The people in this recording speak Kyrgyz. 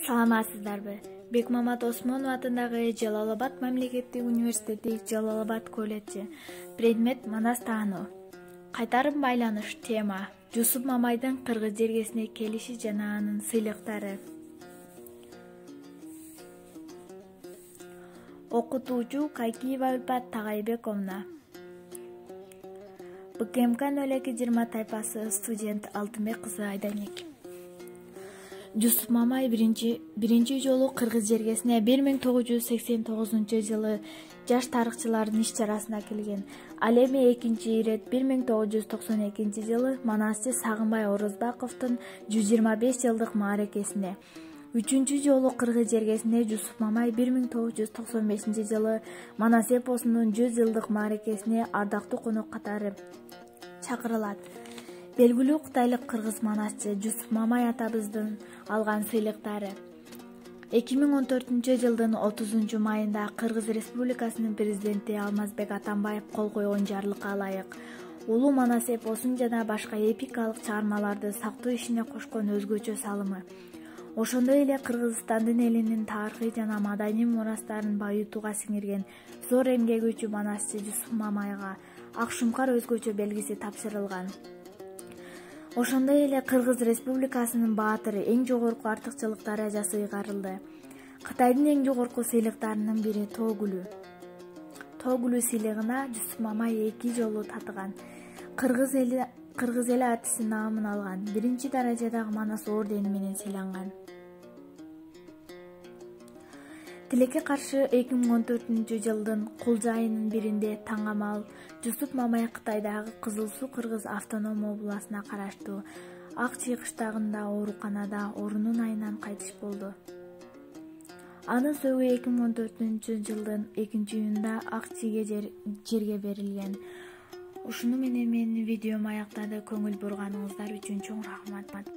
Саламатсыздарбы? Бекмамат Осмонов атындагы Жалал-Абад мамлекеттик университети Жалал-Абад колледжи. Предмет Манас таануу. Кайтарым байланыш. Тема: Жусуп Мамайдын Кыргыз жергесине келиши жана анын сыйлыктары. Окутуучу Кайкиева Ульпат Тагайбековна. БКМК 0220 тайпасы студент Алтынбек кызы Айданик. Жусуп Мамай биринчи жолу Кыргыз жергесине 1989 жылы жаш тарыхчылардын иш-чарасына келген. Ал эми экинчи ирет 1992 жылы манасчы Сагынбай Орозбаковдун 125 жылдык мааракесине. Үчүнчү жолу Кыргыз жергесине Жусуп Мамай 1995 жылы Манас эпосунун 100 жылдык мааракесине ардактуу конок катары чакырылат. Белгилүү кытайлык кыргыз манасчы Жусуп Мамай атабыздын алган сыйлыктары. 2014 жылдын 30 майында Кыргыз Республикасынын президенти Алмазбек Атамбаев кол койгон жарлыкка ылайык улуу Манас эпосун жана башка эпикалык чыгармаларды сактоо ишине кошкон өзгөчө салымы. Ошондой эле Кыргызстандын элинин тарыхый жана маданий мурастарын байытууга сиңирген зор эмгек үчү манасчы Жусуп Мамайга ак шумкар өзгөчө белгиси тапшырылган. Ошондой эле Кыргыз Республикасынын баатыры эң жогорку артыкчылык даражасы ыйгарылды. Кытайдын эң жогорку сыйлыктарынын бири Тоо гүлү. Тоо гүлү сыйлыгына Жусуп Мамай 2 жолу татыган. Кыргыз эли артисти наамын алган. Биринчи даражадагы Манас ордени менен сыйланган. Тилекке каршы 2014 жылдын кулж айынын биринде таңамал Жусуп Мамай Кытайдагы Кызыл Суу Кыргыз автоном областына караштуу Ак Чыйкыштагында ооруканада орунун айынан кайтыш болду. Анын сөөгү 2014 жылдын 2-июнунда Ак Чийге жерге берилген. Ушуну менен менин видеом аяктады. Көңүл бурганыңыздар үчүн чоң рахмат.